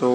2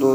2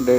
1.5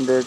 1.5